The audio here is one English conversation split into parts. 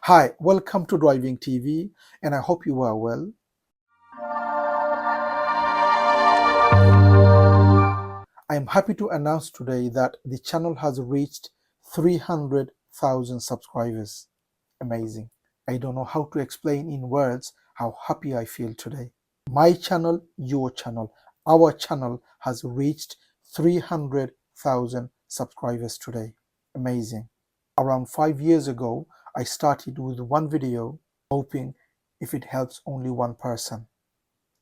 Hi, welcome to Driving TV, and I hope you are well. I am happy to announce today that the channel has reached 300,000 subscribers. Amazing. I don't know how to explain in words how happy I feel today. My channel, your channel, our channel has reached 300,000 subscribers today. Amazing. Around 5 years ago, I started with one video, hoping if it helps only one person.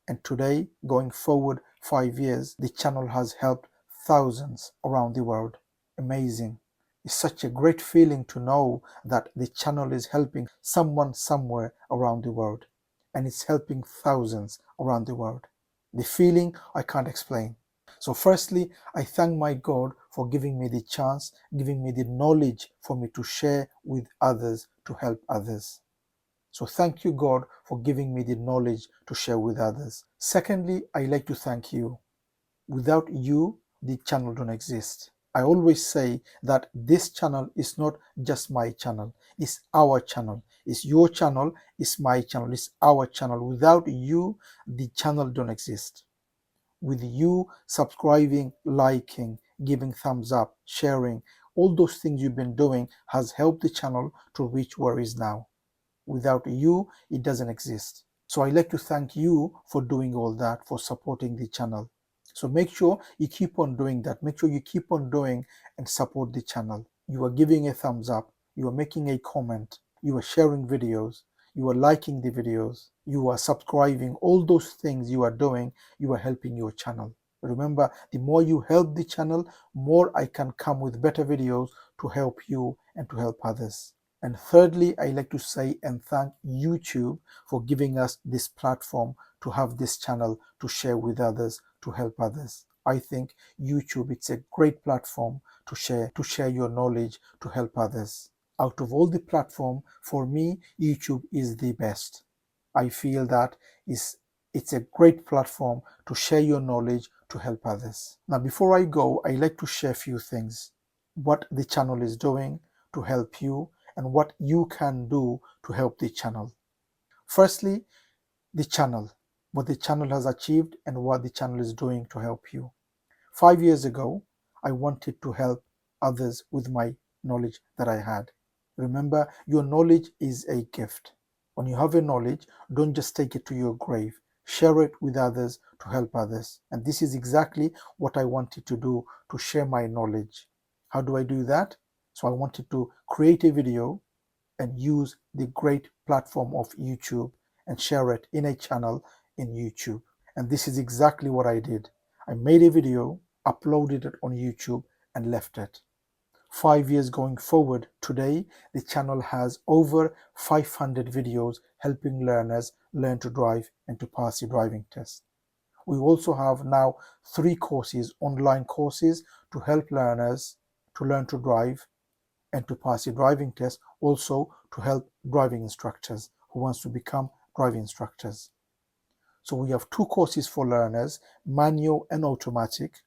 And today, going forward 5 years, the channel has helped thousands around the world. Amazing. It's such a great feeling to know that the channel is helping someone somewhere around the world, and it's helping thousands around the world. The feeling I can't explain. So firstly, I thank my God for giving me the chance, giving me the knowledge for me to share with others, to help others. So thank you, God, for giving me the knowledge to share with others. Secondly, I like to thank you. Without you, the channel don't exist. I always say that this channel is not just my channel, it's our channel. It's your channel, it's my channel, it's our channel. Without you, the channel don't exist. With you subscribing, liking, giving thumbs up, sharing, all those things you've been doing has helped the channel to reach where it is now. Without you, it doesn't exist. So I like to thank you for doing all that, for supporting the channel. So make sure you keep on doing that. Make sure you keep on doing and support the channel. You are giving a thumbs up. You are making a comment. You are sharing videos. You are liking the videos. You are subscribing. All those things you are doing, you are helping your channel. Remember, the more you help the channel, more I can come with better videos to help you and to help others. And thirdly, I like to say and thank YouTube for giving us this platform to have this channel to share with others, to help others. I think YouTube, it's a great platform to share your knowledge, to help others. Out of all the platform, for me, YouTube is the best. I feel that it's a great platform to share your knowledge, to help others. Now, before I go, I like to share a few things. What the channel is doing to help you, and what you can do to help the channel. Firstly, the channel, what the channel has achieved and what the channel is doing to help you. 5 years ago, I wanted to help others with my knowledge that I had. Remember, your knowledge is a gift. When you have a knowledge, don't just take it to your grave. Share it with others to help others. And this is exactly what I wanted to do, to share my knowledge. How do I do that? So I wanted to create a video and use the great platform of YouTube and share it in a channel in YouTube. And this is exactly what I did. I made a video, uploaded it on YouTube, and left it. 5 years going forward, today the channel has over 500 videos helping learners learn to drive and to pass the driving test. We also have now 3 courses, online courses, to help learners to learn to drive and to pass the driving test, also to help driving instructors who wants to become driving instructors. So we have 2 courses for learners, manual and automatic,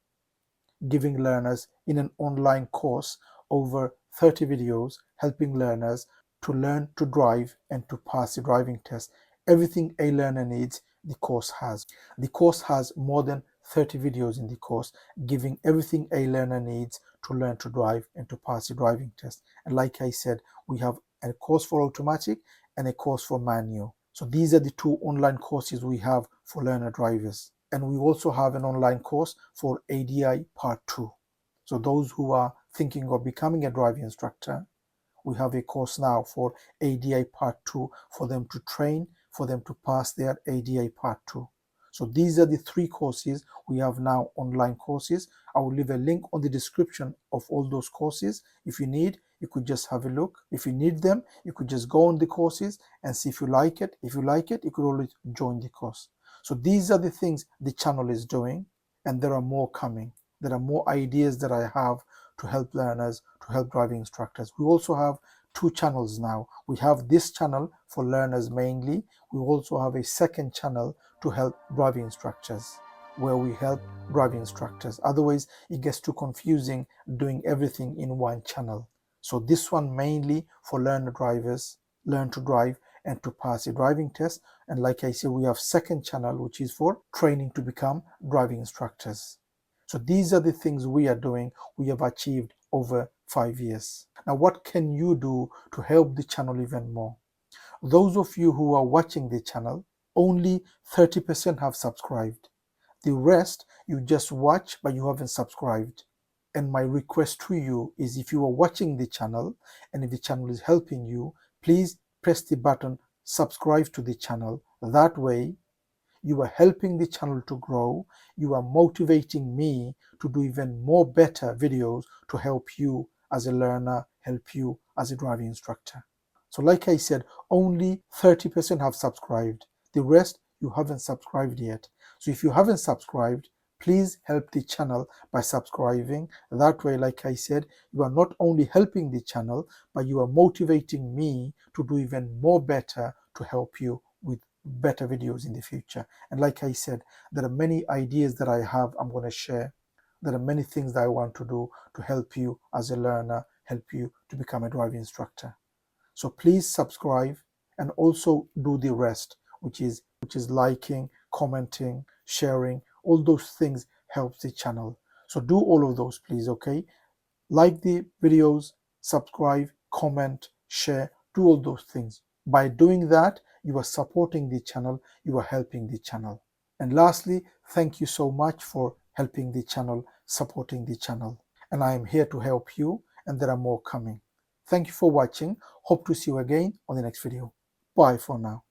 giving learners in an online course over 30 videos helping learners to learn to drive and to pass the driving test. Everything a learner needs, the course has. The course has more than 30 videos in the course, giving everything a learner needs to learn to drive and to pass the driving test. And like I said, we have a course for automatic and a course for manual. So these are the 2 online courses we have for learner drivers. And we also have an online course for ADI Part 2. So those who are thinking of becoming a driving instructor, we have a course now for ADI Part 2 for them to train, for them to pass their ADI Part 2. So these are the 3 courses we have now, online courses. I will leave a link on the description of all those courses. If you need, you could just have a look. If you need them, you could just go on the courses and see if you like it. If you like it, you could always join the course. So these are the things the channel is doing, and there are more coming. There are more ideas that I have to help learners, to help driving instructors. We also have 2 channels now. We have this channel for learners mainly. We also have a second channel to help driving instructors, where we help driving instructors. Otherwise, it gets too confusing doing everything in one channel. So this one mainly for learner drivers, learn to drive and to pass a driving test. And like I said, we have second channel, which is for training to become driving instructors. So these are the things we are doing. We have achieved over 5 years. Now, what can you do to help the channel even more? Those of you who are watching the channel, only 30% have subscribed. The rest, you just watch, but you haven't subscribed. And my request to you is, if you are watching the channel and if the channel is helping you, please press the button subscribe to the channel. That way, you are helping the channel to grow. You are motivating me to do even more better videos to help you as a learner, help you as a driving instructor. So like I said, only 30% have subscribed. The rest, you haven't subscribed yet. So if you haven't subscribed, please help the channel by subscribing. That way, like I said, you are not only helping the channel, but you are motivating me to do even more better to help you with better videos in the future. And like I said, there are many ideas that I have I'm going to share. There are many things that I want to do to help you as a learner, help you to become a driving instructor. So please subscribe and also do the rest, which is liking, commenting, sharing. All those things help the channel. So do all of those, please, okay? Like the videos, subscribe, comment, share, do all those things. By doing that, you are supporting the channel, you are helping the channel. And lastly, thank you so much for helping the channel, supporting the channel. And I am here to help you, and there are more coming. Thank you for watching. Hope to see you again on the next video. Bye for now.